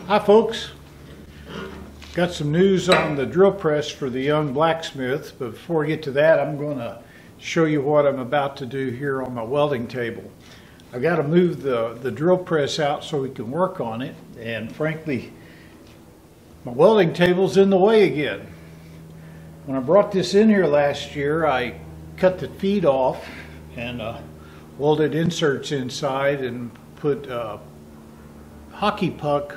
Hi folks, got some news on the drill press for the young blacksmith, but before I get to that I'm going to show you what I'm about to do here on my welding table. I've got to move the drill press out so we can work on it, and frankly my welding table's in the way again. When I brought this in here last year I cut the feet off and welded inserts inside and put hockey puck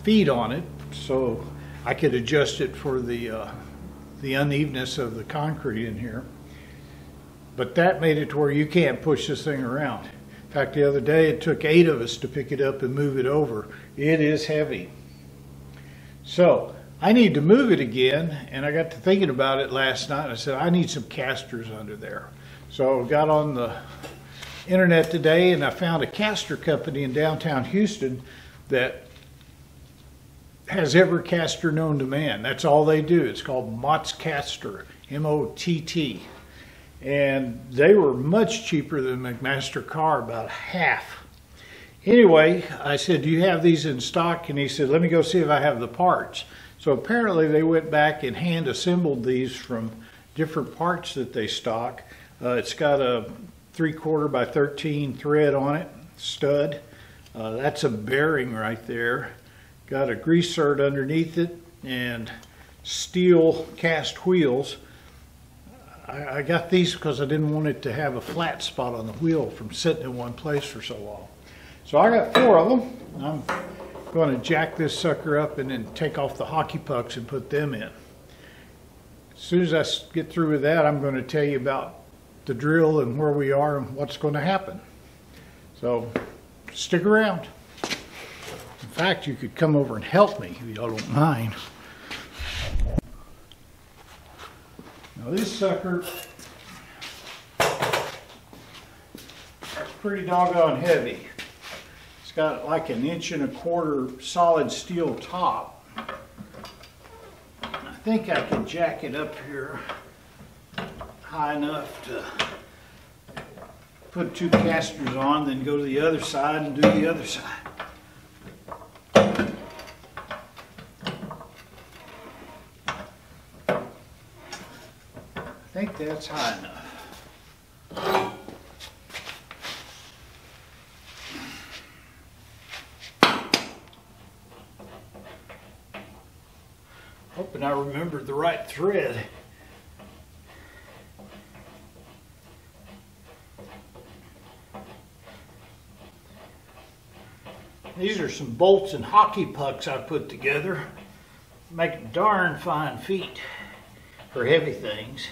feet on it so I could adjust it for the unevenness of the concrete in here. But that made it to where you can't push this thing around. In fact, the other day it took 8 of us to pick it up and move it over. It is heavy. So I need to move it again, and I got to thinking about it last night and I said I need some castors under there. So I got on the internet today and I found a caster company in downtown Houston that has every caster known to man. That's all they do. It's called Mott's Caster, M-O-T-T. And they were much cheaper than McMaster Carr, about half. Anyway, I said, do you have these in stock? And he said, let me go see if I have the parts. So apparently they went back and hand assembled these from different parts that they stock. It's got a 3/4 by 13 thread on it, stud. That's a bearing right there. Got a greaser underneath it and steel cast wheels. I got these because I didn't want it to have a flat spot on the wheel from sitting in one place for so long. So I got 4 of them. I'm going to jack this sucker up and then take off the hockey pucks and put them in. As soon as I get through with that, I'm going to tell you about the drill and where we are and what's going to happen. So stick around. In fact, you could come over and help me if y'all don't mind. Now this sucker is pretty doggone heavy. It's got like 1.25 inch solid steel top. I think I can jack it up here high enough to put 2 castors on, then go to the other side and do the other side. I think that's high enough. Hoping I remembered the right thread. These are some bolts and hockey pucks I put together. Make darn fine feet for heavy things.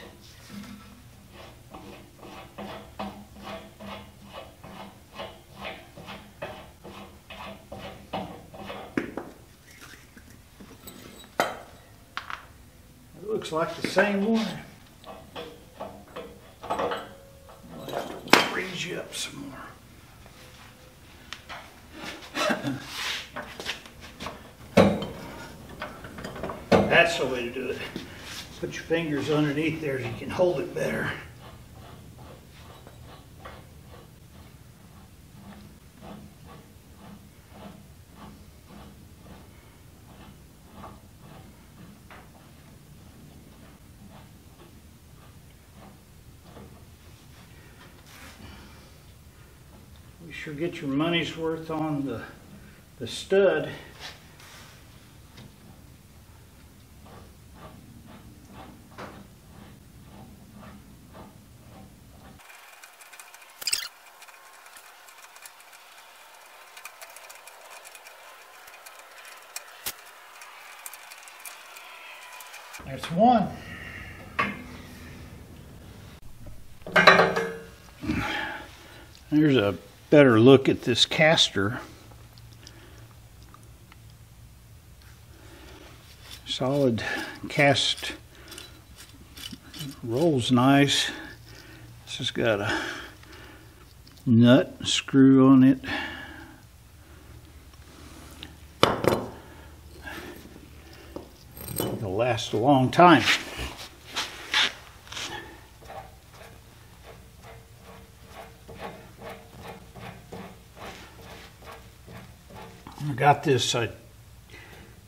Looks like the same one. I'll have to raise you up some more. That's the way to do it. Put your fingers underneath there so you can hold it better. You sure get your money's worth on the stud. That's one. There's a better look at this caster. Solid cast, rolls nice. This has got a nut screw on it. It'll last a long time. I got this, I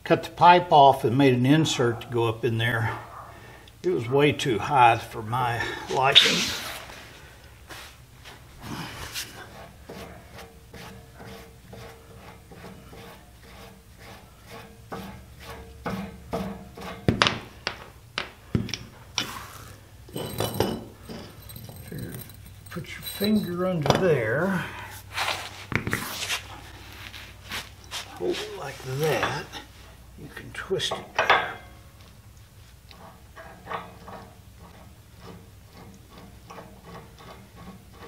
cut the pipe off and made an insert to go up in there. It was way too high for my liking. Put your finger under there. Hold it like that. You can twist it better.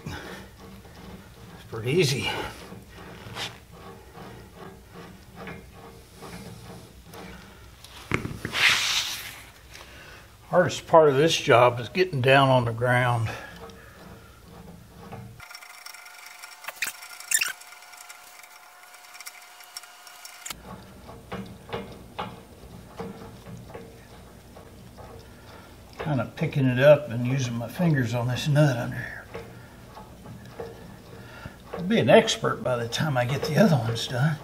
It's pretty easy. Hardest part of this job is getting down on the ground. Kind of picking it up and using my fingers on this nut under here. I'll be an expert by the time I get the other ones done.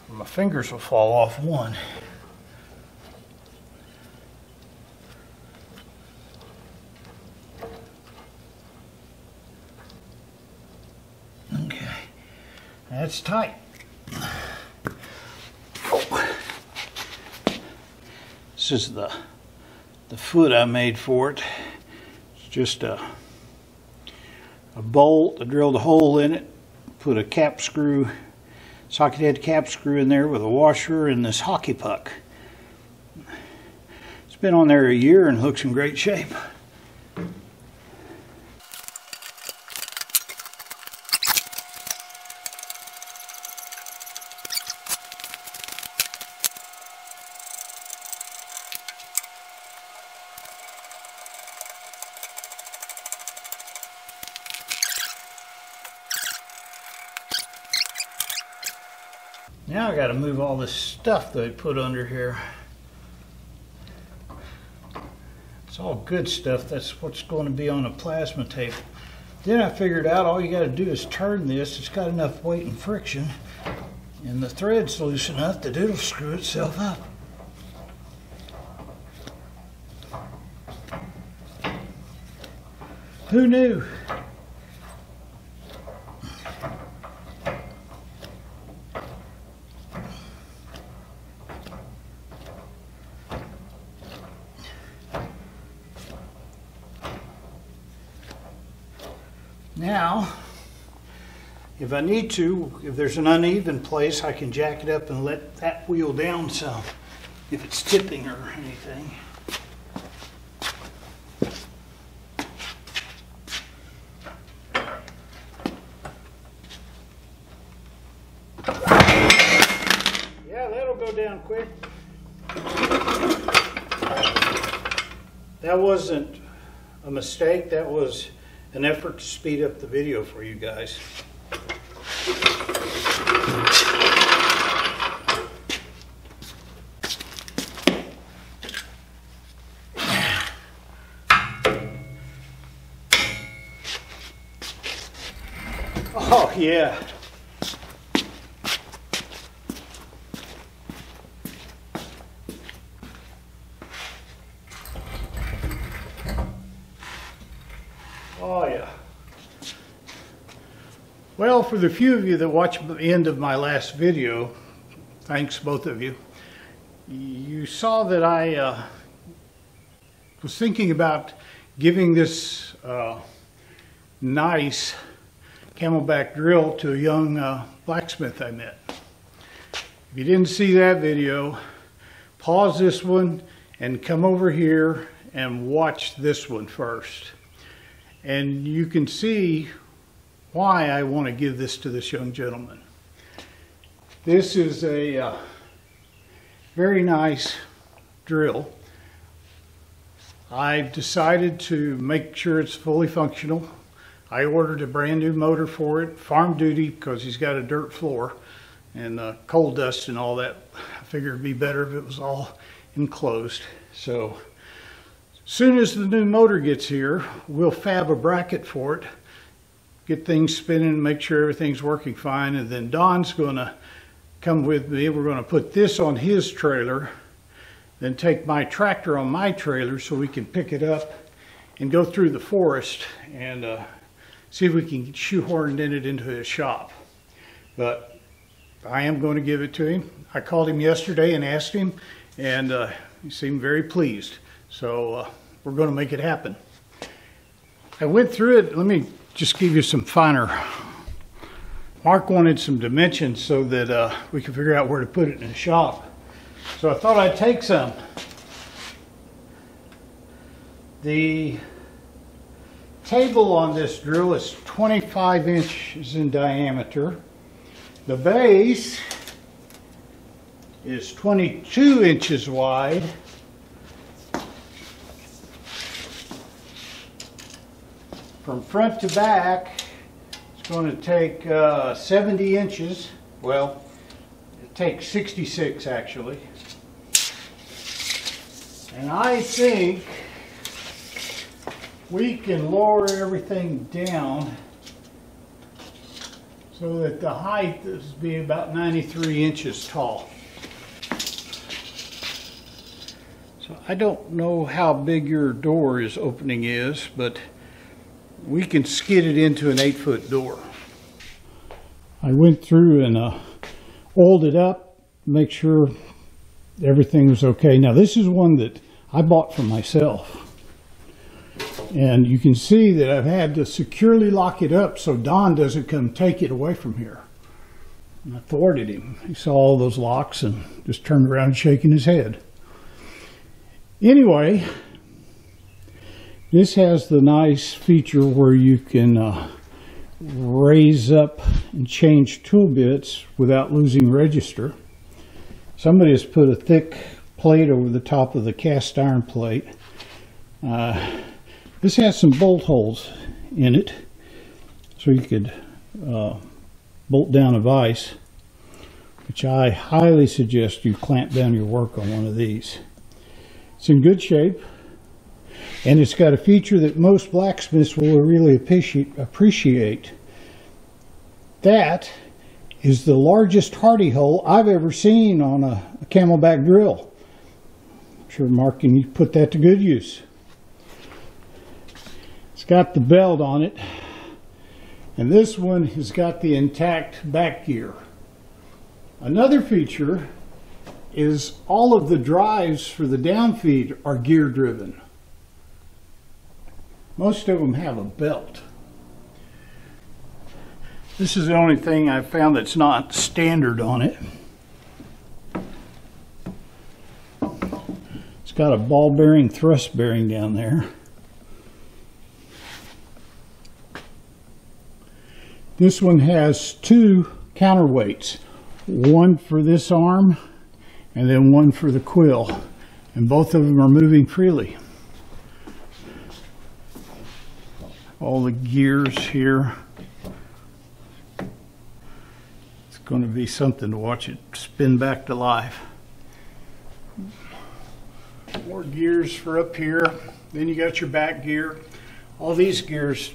My fingers will fall off one. Okay, that's tight. Oh. This is the foot I made for it. It's just a bolt. I drilled a hole in it, put a cap screw, socket head cap screw in there with a washer and this hockey puck. It's been on there a year and looks in great shape. Now I got to move all this stuff that I put under here. It's all good stuff. That's what's going to be on a plasma table. Then I figured out all you got to do is turn this. It's got enough weight and friction, and the thread's loose enough that it'll screw itself up. Who knew? Now, if I need to, if there's an uneven place, I can jack it up and let that wheel down some if it's tipping or anything. Yeah, that'll go down quick. That wasn't a mistake, that was an effort to speed up the video for you guys. Oh yeah. Oh yeah. Well, for the few of you that watched the end of my last video, thanks both of you, you saw that I was thinking about giving this nice Camelback drill to a young blacksmith I met. If you didn't see that video, pause this one and come over here and watch this one first. And you can see why I want to give this to this young gentleman. This is a very nice drill. I've decided to make sure it's fully functional. I ordered a brand new motor for it, farm duty, because he's got a dirt floor and coal dust and all that. I figured it'd be better if it was all enclosed. So as soon as the new motor gets here, we'll fab a bracket for it, get things spinning, make sure everything's working fine, and then Don's going to come with me. We're going to put this on his trailer, then take my tractor on my trailer so we can pick it up and go through the forest and see if we can shoehorn it into his shop. But I am going to give it to him. I called him yesterday and asked him, and he seemed very pleased. So we're going to make it happen. I went through it. Let me just give you some finer. Mark wanted some dimensions so that we could figure out where to put it in the shop. So I thought I'd take some. The table on this drill is 25 inches in diameter. The base is 22 inches wide. From front to back, it's going to take 70 inches. Well, it takes 66 actually. And I think we can lower everything down so that the height is be about 93 inches tall. So I don't know how big your door's opening is, but we can skid it into an 8-foot door. I went through and oiled it up, make sure everything was okay. Now this is one that I bought for myself. And you can see that I've had to securely lock it up so Don doesn't come take it away from here. And I thwarted him. He saw all those locks and just turned around shaking his head. Anyway, this has the nice feature where you can raise up and change tool bits without losing register. Somebody has put a thick plate over the top of the cast iron plate. This has some bolt holes in it, so you could bolt down a vise, which I highly suggest you clamp down your work on one of these. It's in good shape, and it's got a feature that most blacksmiths will really appreciate. That is the largest hardy hole I've ever seen on a Camelback drill. I'm sure Mark can put that to good use. It's got the belt on it, and this one has got the intact back gear. Another feature is all of the drives for the downfeed are gear driven. Most of them have a belt. This is the only thing I've found that's not standard on it. It's got a ball bearing, thrust bearing down there. This one has two counterweights, one for this arm and then one for the quill, and both of them are moving freely. All the gears here. It's going to be something to watch it spin back to life. More gears for up here. Then you got your back gear. All these gears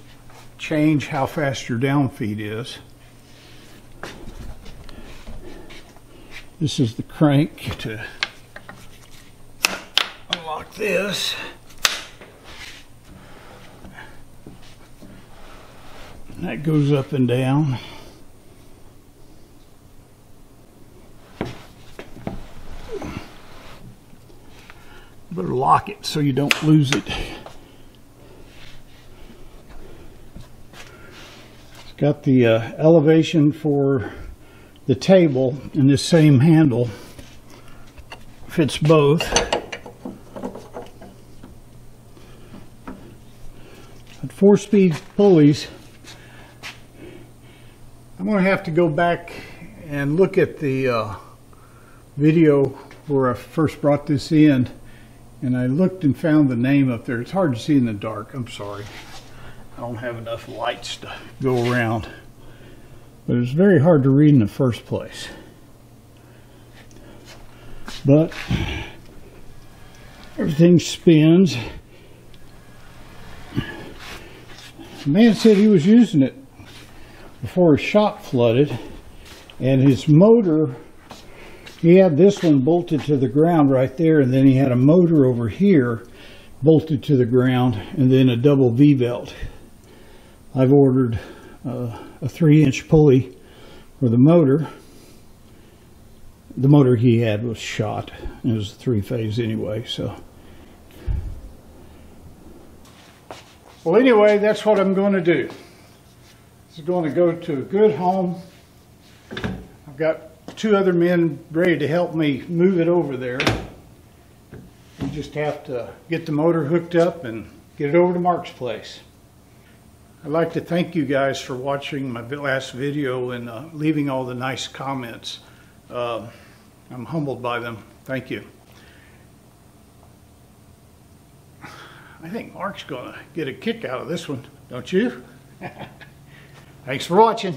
change how fast your down feed is. This is the crank to unlock this. And that goes up and down. Better lock it so you don't lose it. It's got the elevation for the table, and this same handle fits both. At 4-speed pulleys, I'm going to have to go back and look at the video where I first brought this in, and I looked and found the name up there. It's hard to see in the dark. I'm sorry. I don't have enough lights to go around. But it's very hard to read in the first place. But Everything spins. The man said he was using it before his shop flooded, and his motor, he had this one bolted to the ground right there, and then he had a motor over here bolted to the ground, and then a double V-belt. I've ordered a 3-inch pulley for the motor. The motor he had was shot. It was 3-phase anyway, so. Well, anyway, that's what I'm going to do. This is going to go to a good home. I've got 2 other men ready to help me move it over there. We just have to get the motor hooked up and get it over to Mark's place. I'd like to thank you guys for watching my last video and leaving all the nice comments. I'm humbled by them. Thank you. I think Mark's going to get a kick out of this one, don't you? Thanks for watching.